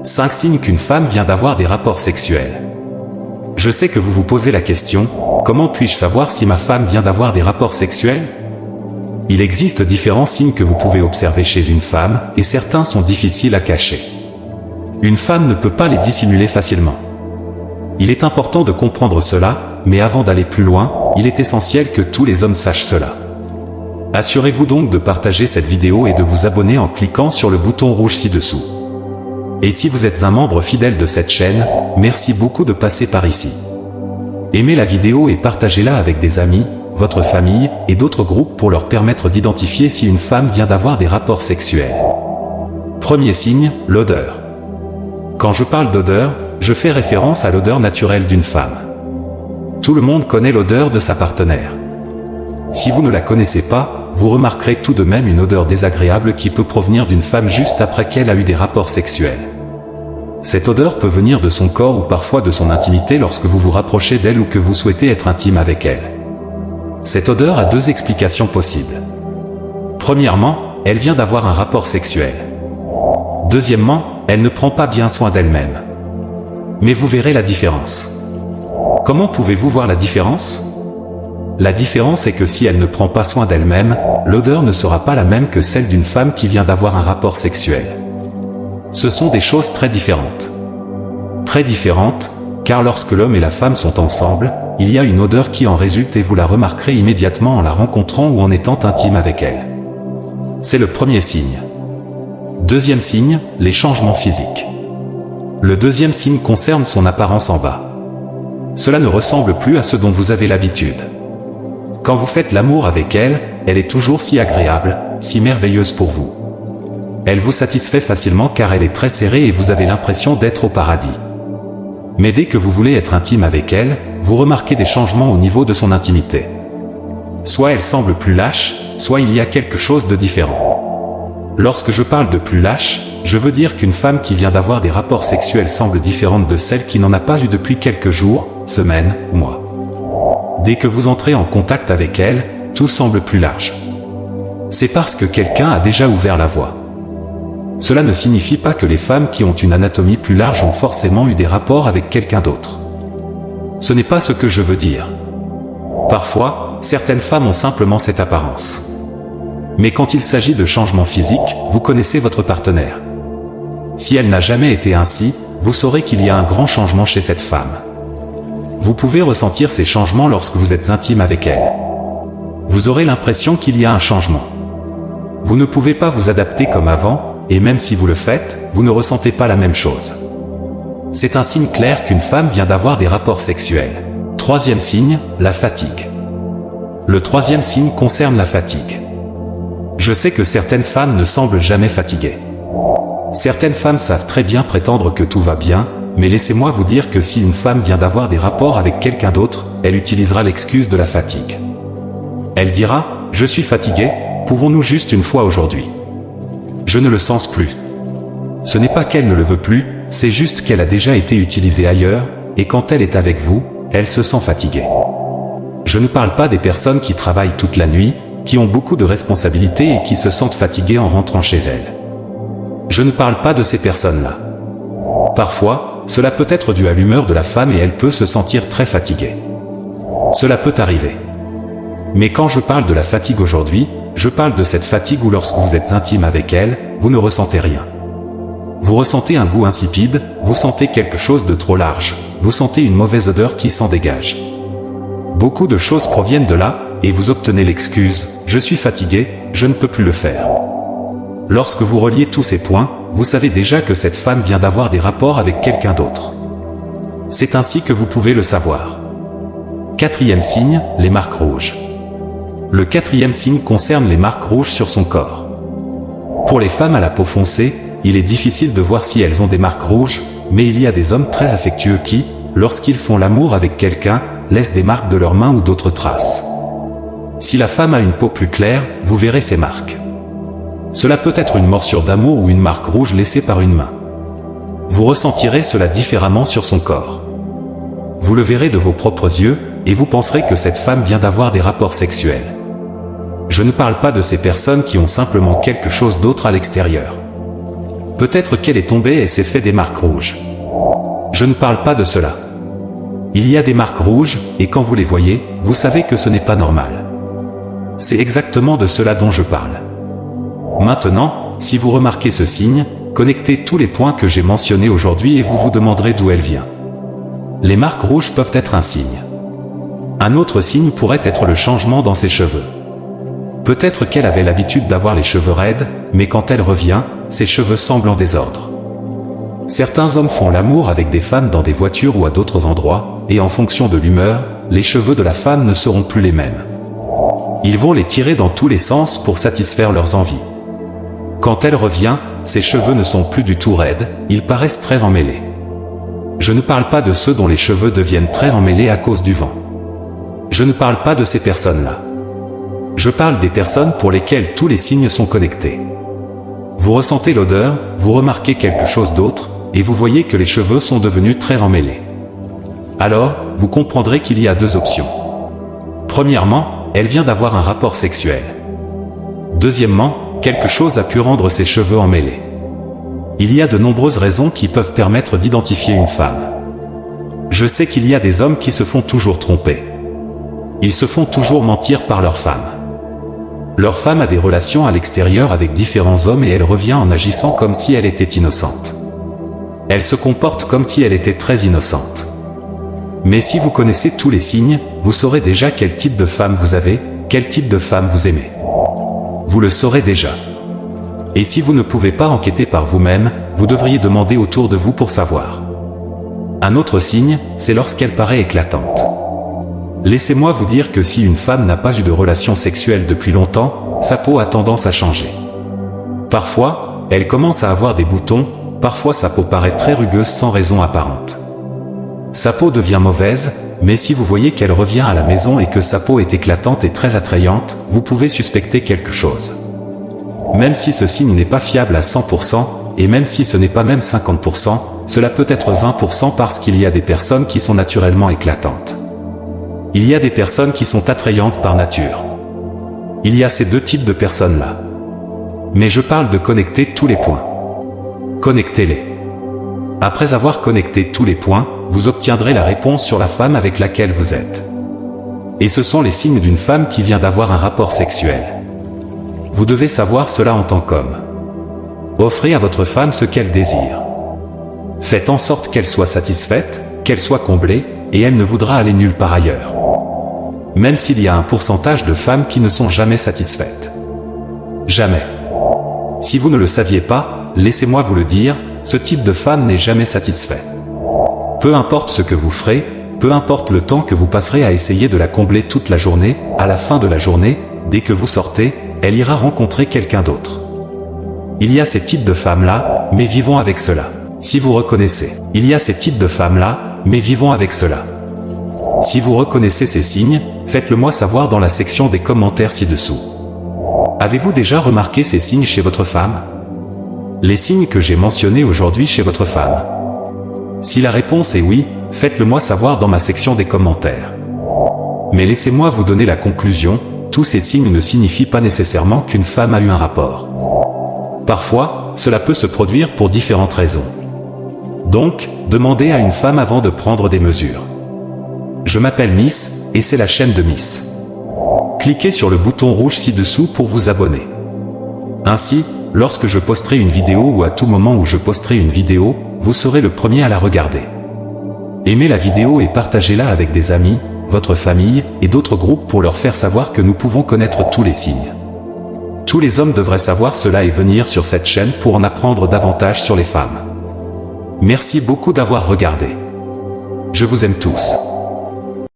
5 signes qu'une femme vient d'avoir des rapports sexuels. Je sais que vous vous posez la question, comment puis-je savoir si ma femme vient d'avoir des rapports sexuels? Il existe différents signes que vous pouvez observer chez une femme, et certains sont difficiles à cacher. Une femme ne peut pas les dissimuler facilement. Il est important de comprendre cela, mais avant d'aller plus loin, il est essentiel que tous les hommes sachent cela. Assurez-vous donc de partager cette vidéo et de vous abonner en cliquant sur le bouton rouge ci-dessous. Et si vous êtes un membre fidèle de cette chaîne, merci beaucoup de passer par ici. Aimez la vidéo et partagez-la avec des amis, votre famille et d'autres groupes pour leur permettre d'identifier si une femme vient d'avoir des rapports sexuels. Premier signe, l'odeur. Quand je parle d'odeur, je fais référence à l'odeur naturelle d'une femme. Tout le monde connaît l'odeur de sa partenaire. Si vous ne la connaissez pas, vous remarquerez tout de même une odeur désagréable qui peut provenir d'une femme juste après qu'elle a eu des rapports sexuels. Cette odeur peut venir de son corps ou parfois de son intimité lorsque vous vous rapprochez d'elle ou que vous souhaitez être intime avec elle. Cette odeur a deux explications possibles. Premièrement, elle vient d'avoir un rapport sexuel. Deuxièmement, elle ne prend pas bien soin d'elle-même. Mais vous verrez la différence. Comment pouvez-vous voir la différence? La différence est que si elle ne prend pas soin d'elle-même, l'odeur ne sera pas la même que celle d'une femme qui vient d'avoir un rapport sexuel. Ce sont des choses très différentes. Très différentes, car lorsque l'homme et la femme sont ensemble, il y a une odeur qui en résulte et vous la remarquerez immédiatement en la rencontrant ou en étant intime avec elle. C'est le premier signe. Deuxième signe, les changements physiques. Le deuxième signe concerne son apparence en bas. Cela ne ressemble plus à ce dont vous avez l'habitude. Quand vous faites l'amour avec elle, elle est toujours si agréable, si merveilleuse pour vous. Elle vous satisfait facilement car elle est très serrée et vous avez l'impression d'être au paradis. Mais dès que vous voulez être intime avec elle, vous remarquez des changements au niveau de son intimité. Soit elle semble plus lâche, soit il y a quelque chose de différent. Lorsque je parle de plus lâche, je veux dire qu'une femme qui vient d'avoir des rapports sexuels semble différente de celle qui n'en a pas eu depuis quelques jours, semaines, mois. Dès que vous entrez en contact avec elle, tout semble plus large. C'est parce que quelqu'un a déjà ouvert la voie. Cela ne signifie pas que les femmes qui ont une anatomie plus large ont forcément eu des rapports avec quelqu'un d'autre. Ce n'est pas ce que je veux dire. Parfois, certaines femmes ont simplement cette apparence. Mais quand il s'agit de changements physiques, vous connaissez votre partenaire. Si elle n'a jamais été ainsi, vous saurez qu'il y a un grand changement chez cette femme. Vous pouvez ressentir ces changements lorsque vous êtes intime avec elle. Vous aurez l'impression qu'il y a un changement. Vous ne pouvez pas vous adapter comme avant, et même si vous le faites, vous ne ressentez pas la même chose. C'est un signe clair qu'une femme vient d'avoir des rapports sexuels. Troisième signe, la fatigue. Le troisième signe concerne la fatigue. Je sais que certaines femmes ne semblent jamais fatiguées. Certaines femmes savent très bien prétendre que tout va bien, mais laissez-moi vous dire que si une femme vient d'avoir des rapports avec quelqu'un d'autre, elle utilisera l'excuse de la fatigue. Elle dira « Je suis fatiguée, pouvons-nous juste une fois aujourd'hui ?» Je ne le sens plus. Ce n'est pas qu'elle ne le veut plus, c'est juste qu'elle a déjà été utilisée ailleurs, et quand elle est avec vous, elle se sent fatiguée. Je ne parle pas des personnes qui travaillent toute la nuit, qui ont beaucoup de responsabilités et qui se sentent fatiguées en rentrant chez elles. Je ne parle pas de ces personnes-là. Parfois, cela peut être dû à l'humeur de la femme et elle peut se sentir très fatiguée. Cela peut arriver. Mais quand je parle de la fatigue aujourd'hui, je parle de cette fatigue où lorsque vous êtes intime avec elle, vous ne ressentez rien. Vous ressentez un goût insipide, vous sentez quelque chose de trop large, vous sentez une mauvaise odeur qui s'en dégage. Beaucoup de choses proviennent de là, et vous obtenez l'excuse « Je suis fatigué, je ne peux plus le faire ». Lorsque vous reliez tous ces points, vous savez déjà que cette femme vient d'avoir des rapports avec quelqu'un d'autre. C'est ainsi que vous pouvez le savoir. Quatrième signe, les marques rouges. Le quatrième signe concerne les marques rouges sur son corps. Pour les femmes à la peau foncée, il est difficile de voir si elles ont des marques rouges, mais il y a des hommes très affectueux qui, lorsqu'ils font l'amour avec quelqu'un, laissent des marques de leurs mains ou d'autres traces. Si la femme a une peau plus claire, vous verrez ces marques. Cela peut être une morsure d'amour ou une marque rouge laissée par une main. Vous ressentirez cela différemment sur son corps. Vous le verrez de vos propres yeux, et vous penserez que cette femme vient d'avoir des rapports sexuels. Je ne parle pas de ces personnes qui ont simplement quelque chose d'autre à l'extérieur. Peut-être qu'elle est tombée et s'est fait des marques rouges. Je ne parle pas de cela. Il y a des marques rouges, et quand vous les voyez, vous savez que ce n'est pas normal. C'est exactement de cela dont je parle. Maintenant, si vous remarquez ce signe, connectez tous les points que j'ai mentionnés aujourd'hui et vous vous demanderez d'où elle vient. Les marques rouges peuvent être un signe. Un autre signe pourrait être le changement dans ses cheveux. Peut-être qu'elle avait l'habitude d'avoir les cheveux raides, mais quand elle revient, ses cheveux semblent en désordre. Certains hommes font l'amour avec des femmes dans des voitures ou à d'autres endroits, et en fonction de l'humeur, les cheveux de la femme ne seront plus les mêmes. Ils vont les tirer dans tous les sens pour satisfaire leurs envies. Quand elle revient, ses cheveux ne sont plus du tout raides, ils paraissent très emmêlés. Je ne parle pas de ceux dont les cheveux deviennent très emmêlés à cause du vent. Je ne parle pas de ces personnes-là. Je parle des personnes pour lesquelles tous les signes sont connectés. Vous ressentez l'odeur, vous remarquez quelque chose d'autre, et vous voyez que les cheveux sont devenus très emmêlés. Alors, vous comprendrez qu'il y a deux options. Premièrement, elle vient d'avoir un rapport sexuel. Deuxièmement, quelque chose a pu rendre ses cheveux emmêlés. Il y a de nombreuses raisons qui peuvent permettre d'identifier une femme. Je sais qu'il y a des hommes qui se font toujours tromper. Ils se font toujours mentir par leur femme. Leur femme a des relations à l'extérieur avec différents hommes et elle revient en agissant comme si elle était innocente. Elle se comporte comme si elle était très innocente. Mais si vous connaissez tous les signes, vous saurez déjà quel type de femme vous avez, quel type de femme vous aimez. Vous le saurez déjà. Et si vous ne pouvez pas enquêter par vous-même, vous devriez demander autour de vous pour savoir. Un autre signe, c'est lorsqu'elle paraît éclatante. Laissez-moi vous dire que si une femme n'a pas eu de relation sexuelle depuis longtemps, sa peau a tendance à changer. Parfois, elle commence à avoir des boutons, parfois sa peau paraît très rugueuse sans raison apparente. Sa peau devient mauvaise, mais si vous voyez qu'elle revient à la maison et que sa peau est éclatante et très attrayante, vous pouvez suspecter quelque chose. Même si ce signe n'est pas fiable à 100%, et même si ce n'est pas même 50%, cela peut être 20% parce qu'il y a des personnes qui sont naturellement éclatantes. Il y a des personnes qui sont attrayantes par nature. Il y a ces deux types de personnes-là. Mais je parle de connecter tous les points. Connectez-les. Après avoir connecté tous les points, vous obtiendrez la réponse sur la femme avec laquelle vous êtes. Et ce sont les signes d'une femme qui vient d'avoir un rapport sexuel. Vous devez savoir cela en tant qu'homme. Offrez à votre femme ce qu'elle désire. Faites en sorte qu'elle soit satisfaite, qu'elle soit comblée, et elle ne voudra aller nulle part ailleurs. Même s'il y a un pourcentage de femmes qui ne sont jamais satisfaites. Jamais. Si vous ne le saviez pas, laissez-moi vous le dire, ce type de femme n'est jamais satisfait. Peu importe ce que vous ferez, peu importe le temps que vous passerez à essayer de la combler toute la journée, à la fin de la journée, dès que vous sortez, elle ira rencontrer quelqu'un d'autre. Il y a ces types de femmes-là, mais vivons avec cela. Si vous reconnaissez, il y a ces types de femmes-là, mais vivons avec cela. Si vous reconnaissez ces signes, faites-le moi savoir dans la section des commentaires ci-dessous. Avez-vous déjà remarqué ces signes chez votre femme? Les signes que j'ai mentionnés aujourd'hui chez votre femme? Si la réponse est oui, faites-le moi savoir dans ma section des commentaires. Mais laissez-moi vous donner la conclusion, tous ces signes ne signifient pas nécessairement qu'une femme a eu un rapport. Parfois, cela peut se produire pour différentes raisons. Donc, demandez à une femme avant de prendre des mesures. Je m'appelle Miss, et c'est la chaîne de Miss. Cliquez sur le bouton rouge ci-dessous pour vous abonner. Ainsi, lorsque je posterai une vidéo ou à tout moment où je posterai une vidéo, vous serez le premier à la regarder. Aimez la vidéo et partagez-la avec des amis, votre famille et d'autres groupes pour leur faire savoir que nous pouvons connaître tous les signes. Tous les hommes devraient savoir cela et venir sur cette chaîne pour en apprendre davantage sur les femmes. Merci beaucoup d'avoir regardé. Je vous aime tous.